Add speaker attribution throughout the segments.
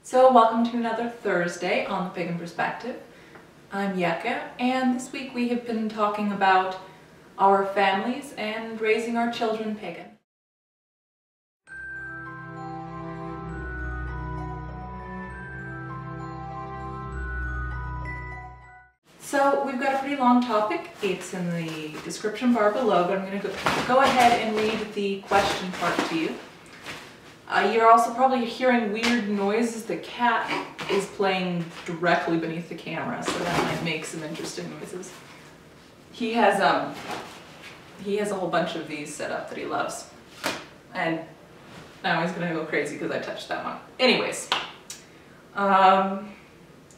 Speaker 1: So welcome to another Thursday on the Pagan Perspective. I'm Yeka, and this week we have been talking about our families and raising our children pagan. So we've got a pretty long topic. It's in the description bar below, but I'm going to go ahead and read the question part to you. You're also probably hearing weird noises. The cat is playing directly beneath the camera, so that might make some interesting noises. He has a whole bunch of these set up that he loves, and now he's gonna go crazy because I touched that one. Anyways,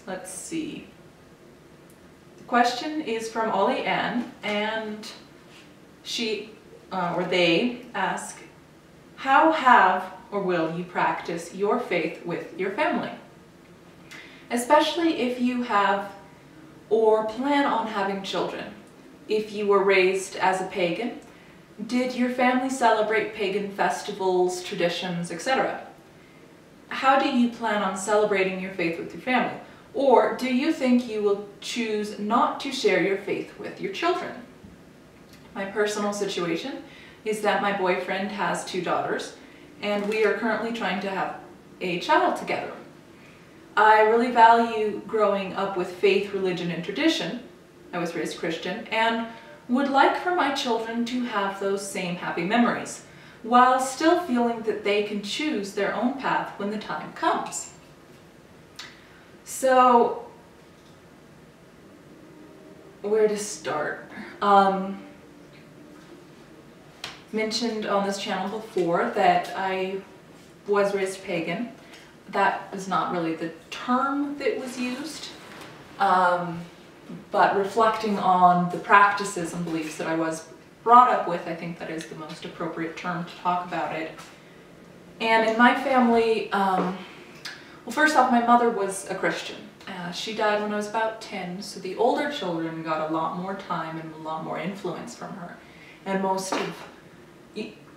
Speaker 1: let's see. The question is from Olly Ann, and she or they ask, how have or will you practice your faith with your family? Especially if you have or plan on having children. If you were raised as a pagan, did your family celebrate pagan festivals, traditions, etc.? How do you plan on celebrating your faith with your family? Or do you think you will choose not to share your faith with your children? My personal situation is that my boyfriend has 2 daughters, and we are currently trying to have a child together. I really value growing up with faith, religion, and tradition. I was raised Christian, and would like for my children to have those same happy memories, while still feeling that they can choose their own path when the time comes. So, where to start? Mentioned on this channel before that I was raised pagan. That is not really the term that was used, but reflecting on the practices and beliefs that I was brought up with, I think that is the most appropriate term to talk about it. And in my family, well, first off, my mother was a Christian. She died when I was about 10, so the older children got a lot more time and a lot more influence from her. And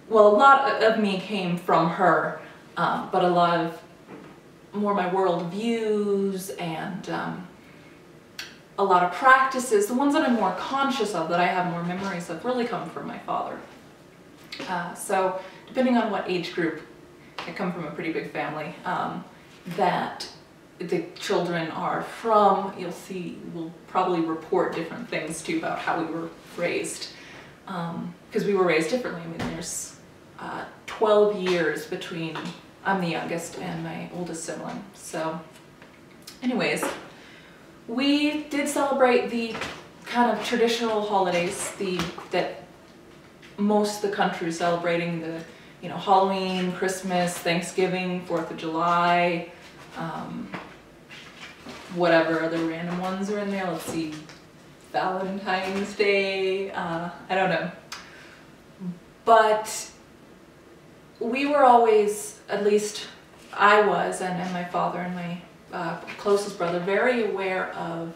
Speaker 1: well, a lot of me came from her, but a lot of more my world views and a lot of practices, the ones that I'm more conscious of, that I have more memories of, really come from my father. So depending on what age group, I come from a pretty big family, that the children are from, you'll see, we'll probably report different things too about how we were raised, because we were raised differently. I mean, there's 12 years between, I'm the youngest, and my oldest sibling. So anyways, we did celebrate the kind of traditional holidays that most of the country is celebrating, the Halloween, Christmas, Thanksgiving, 4th of July, whatever other random ones are in there. Let's see, Valentine's Day, I don't know. But we were always, at least I was, and my father and my closest brother, very aware of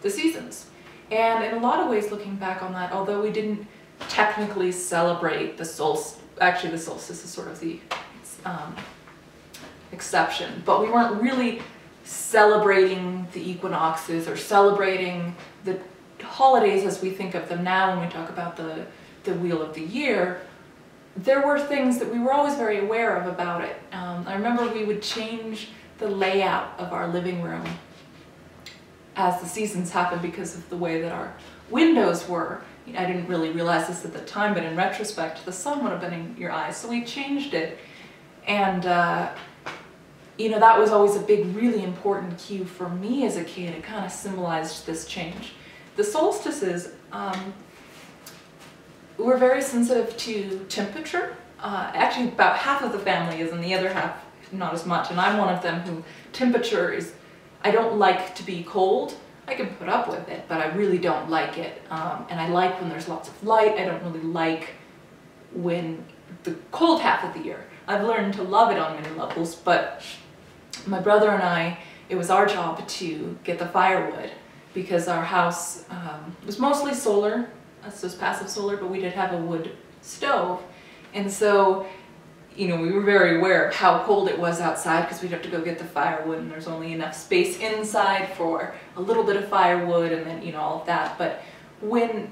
Speaker 1: the seasons. And in a lot of ways, looking back on that, although we didn't technically celebrate the solstice, actually the solstice is sort of the exception, but we weren't really celebrating the equinoxes or celebrating the holidays as we think of them now when we talk about the wheel of the year. There were things that we were always very aware of about it. I remember we would change the layout of our living room as the seasons happened because of the way that our windows were. I didn't really realize this at the time, but in retrospect, the sun would have been in your eyes, so we changed it. And that was always a big, really important cue for me as a kid. It kind of symbolized this change. The solstices, we're very sensitive to temperature. Actually, about half of the family is, and the other half not as much. And I'm one of them who temperature is, I don't like to be cold. I can put up with it, but I really don't like it. And I like when there's lots of light. I don't really like when the cold half of the year. I've learned to love it on many levels, but my brother and I, it was our job to get the firewood because our house was mostly solar. So it's passive solar, but we did have a wood stove. And so you know, we were very aware of how cold it was outside because we'd have to go get the firewood, and there's only enough space inside for a little bit of firewood, and then, you know, all of that. But when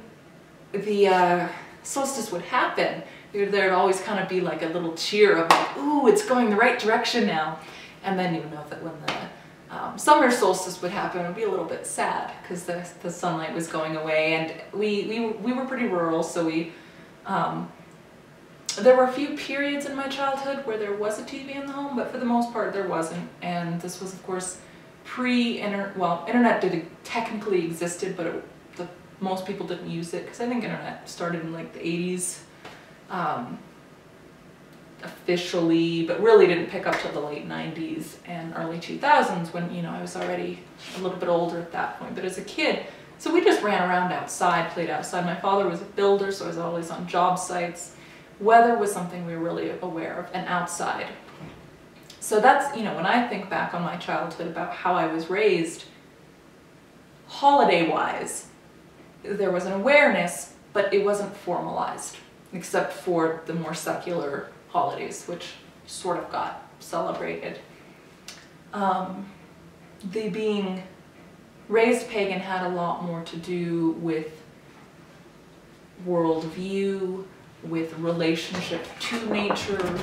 Speaker 1: the solstice would happen, there'd always kind of be like a little cheer of like, ooh, it's going the right direction now. And then you know that when the summer solstice would happen, it would be a little bit sad because the sunlight was going away. And we were pretty rural, so we there were a few periods in my childhood where there was a TV in the home, but for the most part there wasn't. And this was, of course, pre-internet. Well, internet technically existed, but most people didn't use it because I think internet started in like the 80s officially, but really didn't pick up till the late 90s and early 2000s when, you know, I was already a little bit older at that point. But as a kid, so we just ran around outside, played outside. My father was a builder, so I was always on job sites. Weather was something we were really aware of, and outside. So that's, you know, when I think back on my childhood about how I was raised, holiday-wise, there was an awareness, but it wasn't formalized, except for the more secular holidays, which sort of got celebrated. The being raised pagan had a lot more to do with worldview, with relationship to nature,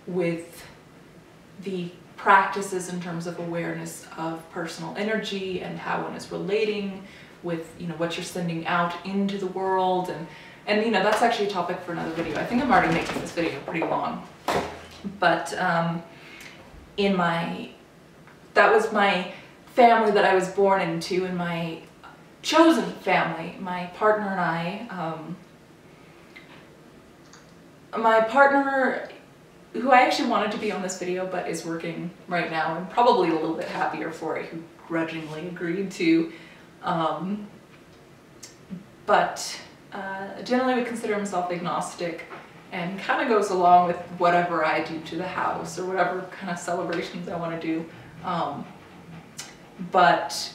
Speaker 1: with the practices in terms of awareness of personal energy and how one is relating with, you know, what you're sending out into the world. And you know, that's actually a topic for another video. I think I'm already making this video pretty long. But that was my family that I was born into, and my chosen family. My partner and I, my partner, who I actually wanted to be on this video but is working right now and probably a little bit happier for it, who grudgingly agreed to, but generally would consider himself agnostic and kind of goes along with whatever I do to the house or whatever kind of celebrations I want to do. But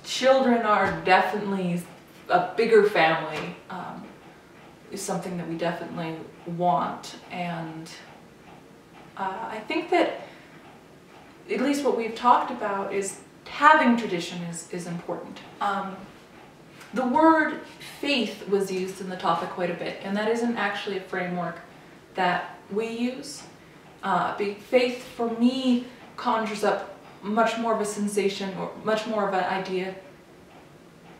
Speaker 1: children are definitely a bigger family, is something that we definitely want. And I think that at least what we've talked about is having tradition is important. The word faith was used in the topic quite a bit, and that isn't actually a framework that we use. Faith for me conjures up much more of a sensation, or much more of an idea,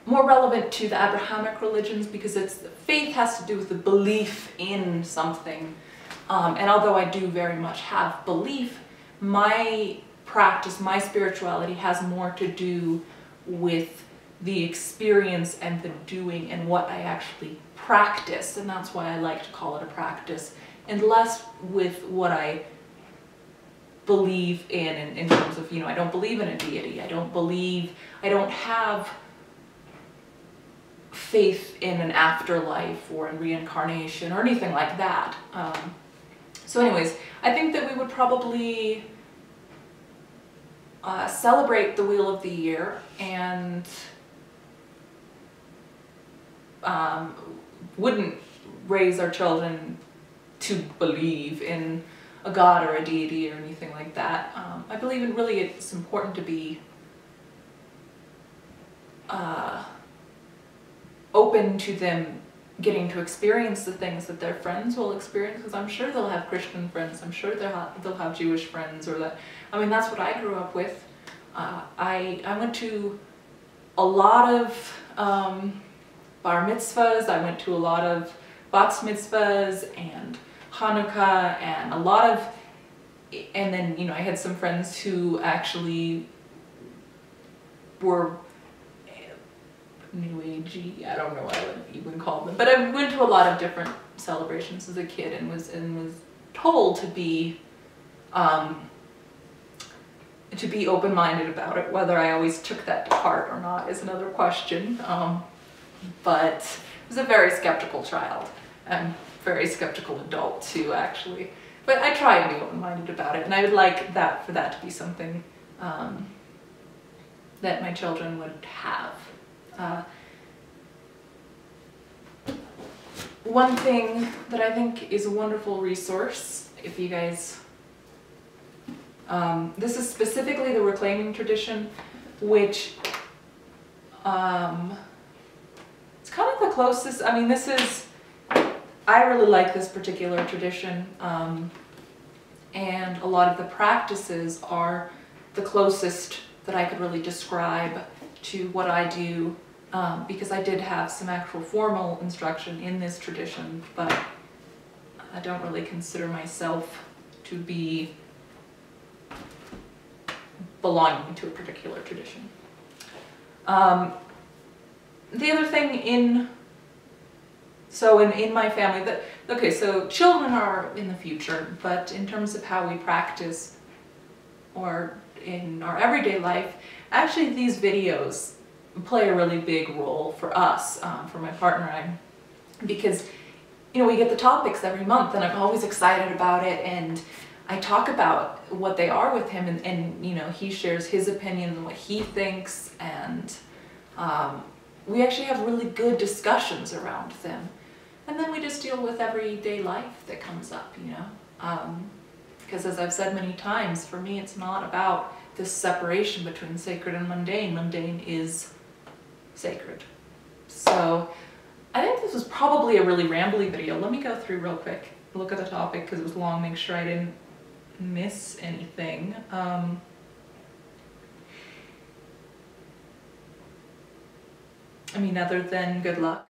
Speaker 1: more relevant to the Abrahamic religions, because faith has to do with the belief in something. And although I do very much have belief, my practice, my spirituality has more to do with the experience and the doing and what I actually practice. And that's why I like to call it a practice, and less with what I believe in terms of, you know, I don't believe in a deity. I don't have faith in an afterlife or in reincarnation or anything like that. So anyways, I think that we would probably celebrate the Wheel of the Year and wouldn't raise our children to believe in a god or a deity or anything like that. I believe it's important to be open to them getting to experience the things that their friends will experience, because I'm sure they'll have Christian friends, I'm sure they'll have Jewish friends, or that, I mean, that's what I grew up with. I went to a lot of bar mitzvahs, I went to a lot of bat mitzvahs and Hanukkah and a lot of, and then, you know, I had some friends who actually were New Agey, I don't know what I would even call them, but I went to a lot of different celebrations as a kid and was told to be open-minded about it. Whether I always took that to heart or not is another question. But I was a very skeptical child and very skeptical adult too, actually. But I try and be open-minded about it, and I would like that for that to be something that my children would have. one thing that I think is a wonderful resource, if you guys, this is specifically the reclaiming tradition, which it's kind of the closest, I mean, I really like this particular tradition, and a lot of the practices are the closest that I could really describe to what I do, because I did have some actual formal instruction in this tradition, but I don't really consider myself to be belonging to a particular tradition. The other thing in my family, okay, so children are in the future, but in terms of how we practice or in our everyday life, actually these videos play a really big role for us, for my partner and I, because, you know, we get the topics every month and I'm always excited about it, and I talk about what they are with him, and you know, he shares his opinion and what he thinks, and we actually have really good discussions around them. And then we just deal with everyday life that comes up, you know. Because as I've said many times, for me it's not about this separation between sacred and mundane. Mundane is sacred. So I think this was probably a really rambly video. Let me go through real quick, look at the topic because it was long, make sure I didn't miss anything. I mean, other than good luck.